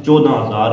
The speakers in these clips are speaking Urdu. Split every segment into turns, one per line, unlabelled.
14,000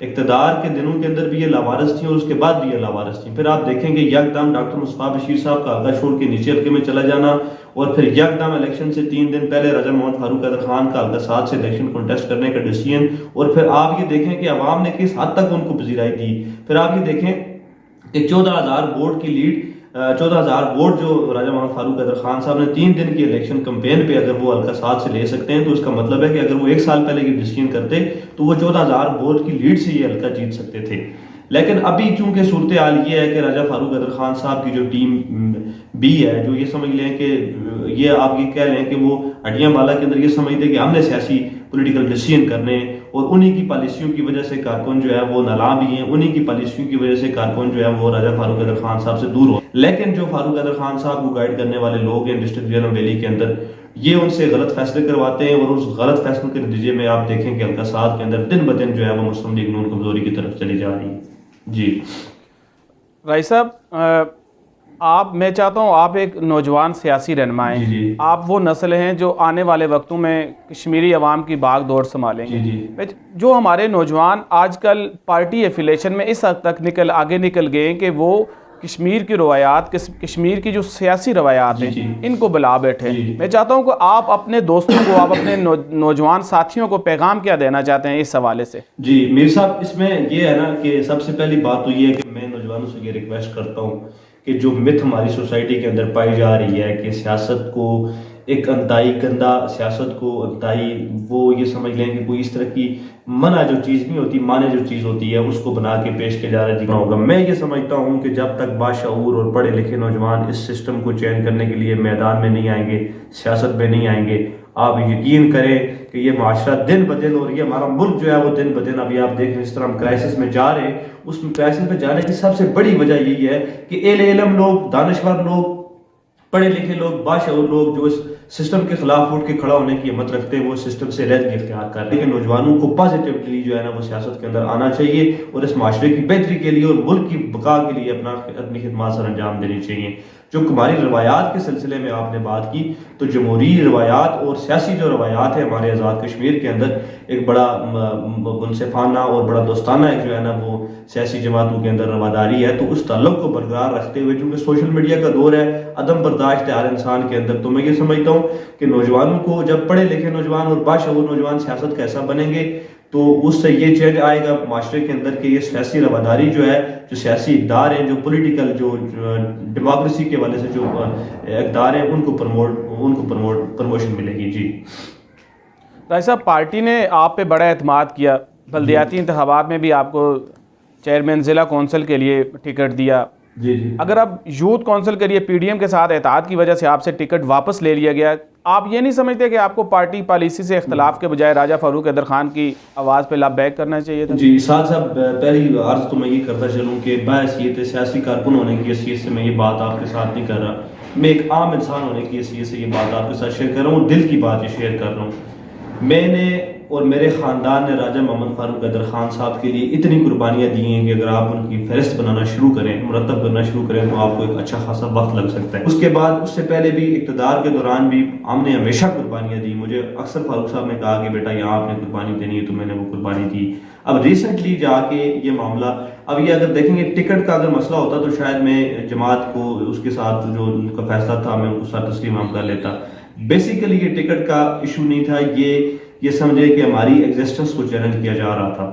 اقتدار کے دنوں کے اندر بھی یہ لاوارث تھیں اور اس کے بعد بھی یہ لاوارث تھیں. پھر آپ دیکھیں گے یکدم ڈاکٹر مصطفیٰ بشیر صاحب کا حلقہ چھوڑ کے نیچے حلقے میں چلا جانا, اور پھر یکدم الیکشن سے 3 دن پہلے راجہ محمد فاروق حیدر خان کا حلقہ 7 سے الیکشن کنٹیسٹ کرنے کا ڈیسیژن, اور پھر آپ یہ دیکھیں کہ عوام نے کس حد تک ان کو پذیرائی دی. پھر آپ یہ دیکھیں کہ 14,000 ووٹ کی لیڈ, 14,000 ووٹ جو راجہ محمد فاروق حیدر خان صاحب نے 3 دن کی الیکشن کمپین پہ اگر وہ حلقہ 7 سے لے سکتے ہیں, تو اس کا مطلب ہے کہ اگر وہ 1 سال پہلے یہ ڈیسیژن کرتے تو وہ 14,000 ووٹ کی لیڈ سے یہ حلقہ جیت سکتے تھے. لیکن ابھی چونکہ صورتحال یہ ہے کہ راجہ فاروق حیدر خان صاحب کی جو ٹیم بی ہے, جو یہ سمجھ لیں کہ یہ آپ یہ کہہ لیں کہ وہ ہڈیاں بالا کے اندر یہ سمجھتے کہ ہم نے سیاسی پولیٹیکل ڈیسیژن کرنے, اور انہی کی پالیسیوں کی وجہ سے کارکن جو ہے وہ نالاں بھی ہیں, انہی کی پالیسیوں کی وجہ سے کارکن جو ہے وہ راجہ فاروق حیدر خان صاحب سے دور ہو. لیکن جو فاروق حیدر خان صاحب کو گائیڈ کرنے والے لوگ ہیں ڈسٹرکٹ جیلم ویلی کے اندر, یہ ان سے غلط فیصلے کرواتے ہیں, اور اس غلط فیصلوں کے نتیجے میں آپ دیکھیں کہ حلقہ 7 کے اندر دن بدن جو ہے وہ مسلم لیگ نون کمزوری کی طرف چلی جا رہی ہے. جی
رائس صاحب, آپ میں چاہتا ہوں آپ ایک نوجوان سیاسی رہنما ہیں.
جی
آپ وہ نسل ہیں جو آنے والے وقتوں میں کشمیری عوام کی باغ دوڑ سنبھالیں گے. جو ہمارے نوجوان آج کل پارٹی ایفیلیشن میں اس حد تک آگے نکل گئے ہیں کہ وہ کشمیر کی روایات, کشمیر کی جو سیاسی روایات ہیں ان کو بلا بیٹھے. میں چاہتا ہوں کہ آپ اپنے دوستوں کو, آپ اپنے نوجوان ساتھیوں کو پیغام کیا دینا چاہتے ہیں اس حوالے سے؟
جی میر صاحب, اس میں یہ ہے نا کہ سب سے پہلی بات تو یہ ہے کہ میں نوجوانوں سے یہ ریکویسٹ کرتا ہوں کہ جو متھ ہماری سوسائٹی کے اندر پائی جا رہی ہے کہ سیاست کو ایک انتہائی گندہ, سیاست کو انتہائی وہ یہ سمجھ لیں کہ کوئی اس طرح کی منع جو چیز نہیں ہوتی, مانے جو چیز ہوتی ہے اس کو بنا کے پیش کیا جا رہا ہوگا. میں یہ سمجھتا ہوں کہ جب تک باشعور اور پڑھے لکھے نوجوان اس سسٹم کو چینج کرنے کے لیے میدان میں نہیں آئیں گے, سیاست میں نہیں آئیں گے, آپ یقین کریں کہ یہ معاشرہ دن بدن, اور یہ ہمارا ملک جو ہے وہ دن بدن, ابھی آپ دیکھ رہے ہیں اس طرح ہم کرائسس میں جا رہے ہیں, اس کرائسس میں جانے کی سب سے بڑی وجہ یہی ہے کہ علم لوگ, دانشور لوگ, پڑھے لکھے لوگ, باشعور لوگ جو اس سسٹم کے خلاف اٹھ کے کھڑا ہونے کی ہمت رکھتے ہیں وہ سسٹم سے رہدگی اختیار کر رہے ہیں. نوجوانوں کو پازیٹیولی جو ہے نا وہ سیاست کے اندر آنا چاہیے, اور اس معاشرے کی بہتری کے لیے اور ملک کی بقا کے لیے اپنی خدمات سر انجام دینی چاہیے. جو ہماری روایات کے سلسلے میں آپ نے بات کی, تو جمہوری روایات اور سیاسی جو روایات ہیں ہمارے آزاد کشمیر کے اندر, ایک بڑا منصفانہ اور بڑا دوستانہ ایک جو ہے نا وہ سیاسی جماعتوں کے اندر رواداری ہے. تو اس تعلق کو برقرار رکھتے ہوئے, چونکہ سوشل میڈیا کا دور ہے, عدم برداشت ہے ہر انسان کے اندر, تو میں یہ سمجھتا ہوں کہ نوجوانوں کو, جب پڑھے لکھے نوجوان اور باشعور نوجوان سیاست کا ایسا بنیں گے تو اس سے یہ چینج آئے گا معاشرے کے اندر کہ یہ سیاسی رواداری جو ہے, جو سیاسی اقدار ہیں, جو پولیٹیکل جو ڈیموکریسی کے حوالے سے جو اقدار ہیں, ان کو پروموشن ملے گی. جی
رائس صاحب, پارٹی نے آپ پہ بڑا اعتماد کیا, بلدیاتی انتخابات میں بھی آپ کو چیئرمین ضلع کونسل کے لیے ٹکٹ دیا.
جی
اگر اب یوتھ کونسل کے لیے پی ڈی ایم کے ساتھ اتحاد کی وجہ سے آپ سے ٹکٹ واپس لے لیا گیا, آپ یہ نہیں سمجھتے کہ آپ کو پارٹی پالیسی سے اختلاف کے بجائے راجہ فاروق حیدر خان کی آواز پہ لبیک کرنا چاہیے تھا؟
جی صاحب, پہلی عرض تو میں یہ کرتا چلوں کہ بحیثیت سیاسی کارکن ہونے کی حیثیت سے میں یہ بات آپ کے ساتھ نہیں کر رہا, میں ایک عام انسان ہونے کی حیثیت سے یہ بات آپ کے ساتھ شیئر کر رہا ہوں, دل کی بات یہ شیئر کر رہا ہوں. میں نے اور میرے خاندان نے راجہ محمد فاروق حیدر خان صاحب کے لیے اتنی قربانیاں دی ہیں کہ اگر آپ ان کی فہرست بنانا شروع کریں, مرتب کرنا شروع کریں, تو آپ کو ایک اچھا خاصا وقت لگ سکتا ہے. اس کے بعد, اس سے پہلے بھی اقتدار کے دوران بھی ہم نے ہمیشہ قربانیاں دی. مجھے اکثر فاروق صاحب نے کہا کہ بیٹا یہاں آپ نے قربانی دینی ہے, تو میں نے وہ قربانی دی. اب ریسنٹلی جا کے یہ معاملہ, اب یہ اگر دیکھیں گے ٹکٹ کا اگر مسئلہ ہوتا تو شاید میں جماعت کو اس کے ساتھ جو ان کا فیصلہ تھا میں ان کو ساتھ تسلیم کر لیتا. بیسیکلی یہ ٹکٹ کا ایشو نہیں تھا, یہ سمجھے کہ ہماری ایگزسٹنس کو چیلنج کیا جا رہا تھا.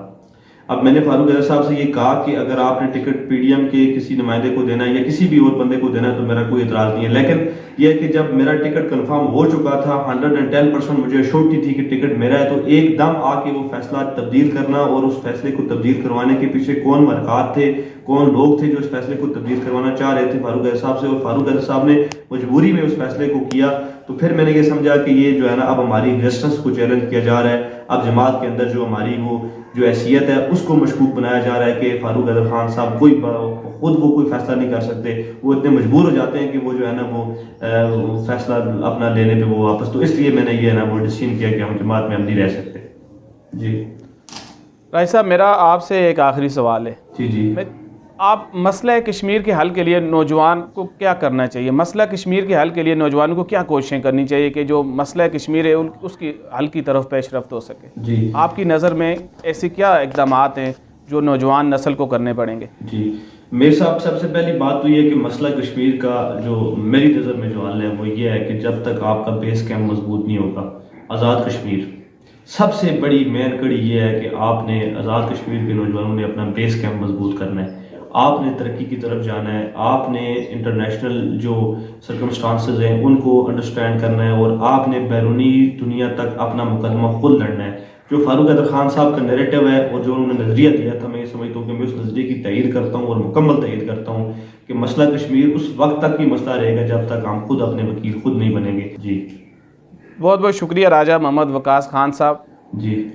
اب میں نے فاروق حیدر صاحب سے یہ کہا کہ اگر آپ نے ٹکٹ پی ڈی ایم کے کسی نمائندے کو دینا ہے یا کسی بھی اور بندے کو دینا ہے تو میرا کوئی اعتراض نہیں ہے, لیکن یہ کہ جب میرا ٹکٹ کنفرم ہو چکا تھا, 110% مجھے ایشورٹی تھی کہ ٹکٹ میرا ہے, تو ایک دم آ کے وہ فیصلہ تبدیل کرنا, اور اس فیصلے کو تبدیل کروانے کے پیچھے کون محرکات تھے, کون لوگ تھے جو اس فیصلے کو تبدیل کروانا چاہ رہے تھے فاروق حیدر صاحب سے, اور فاروق حیدر صاحب نے مجبوری میں اس فیصلے کو کیا. تو پھر میں نے یہ سمجھا کہ یہ جو ہے نا اب ہماری ایگزسٹنس کو چیلنج کیا جا رہا ہے, اب جماعت کے اندر جو ہماری وہ جو حیثیت ہے اس کو مشکوک بنایا جا رہا ہے کہ فاروق حیدر خان صاحب خود وہ کوئی فیصلہ نہیں کر سکتے, وہ اتنے مجبور ہو جاتے ہیں کہ وہ جو ہے نا وہ فیصلہ اپنا لینے پہ وہ واپس. تو اس لیے میں نے یہ نا وہ ڈیسیژن کیا کہ ہم جماعت میں ہم نہیں رہ سکتے. جی
رائس صاحب, میرا آپ سے ایک آخری سوال ہے.
جی
آپ مسئلہ کشمیر کے حل کے لیے نوجوان کو کیا کرنا چاہیے, مسئلہ کشمیر کے حل کے لیے نوجوانوں کو کیا کوششیں کرنی چاہیے کہ جو مسئلہ کشمیر ہے اس کی حل کی طرف پیش رفت ہو سکے؟
جی
آپ کی نظر میں ایسی کیا اقدامات ہیں جو نوجوان نسل کو کرنے پڑیں گے؟
جی میرے صاحب سب سے پہلی بات تو یہ ہے کہ مسئلہ کشمیر کا جو میری نظر میں جو حل ہے وہ یہ ہے کہ جب تک آپ کا بیس کیمپ مضبوط نہیں ہوگا، آزاد کشمیر سب سے بڑی مین کڑی یہ ہے کہ آپ نے آزاد کشمیر کے نوجوانوں نے اپنا بیس کیمپ مضبوط کرنا ہے، آپ نے ترقی کی طرف جانا ہے، آپ نے انٹرنیشنل جو سرکمسٹانسز ہیں ان کو انڈرسٹینڈ کرنا ہے، اور آپ نے بیرونی دنیا تک اپنا مقدمہ خود لڑنا ہے۔ جو فاروق حیدر خان صاحب کا نیریٹو ہے اور جو انہوں نے نظریہ دیا تھا، میں یہ سمجھتا ہوں کہ میں اس نظریے کی تائید کرتا ہوں اور مکمل تائید کرتا ہوں کہ مسئلہ کشمیر اس وقت تک ہی مسئلہ رہے گا جب تک ہم خود اپنے وکیل خود نہیں بنیں گے۔ جی
بہت بہت شکریہ راجہ محمد وقاص خان صاحب،
جی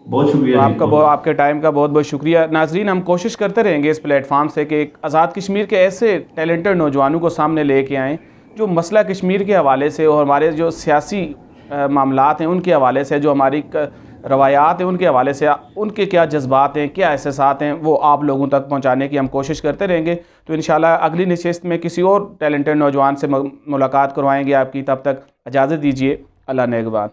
بہت شکریہ
آپ کے ٹائم کا بہت بہت شکریہ۔ ناظرین، ہم کوشش کرتے رہیں گے اس پلیٹ فارم سے کہ ایک آزاد کشمیر کے ایسے ٹیلنٹڈ نوجوانوں کو سامنے لے کے آئیں جو مسئلہ کشمیر کے حوالے سے اور ہمارے جو سیاسی معاملات ہیں ان کے حوالے سے، جو ہماری روایات ہیں ان کے حوالے سے، ان کے کیا جذبات ہیں، کیا احساسات ہیں، وہ آپ لوگوں تک پہنچانے کی ہم کوشش کرتے رہیں گے۔ تو انشاءاللہ اگلی نشست میں کسی اور ٹیلنٹڈ نوجوان سے ملاقات کروائیں گے آپ کی۔ تب تک اجازت دیجیے، اللہ نگہبان۔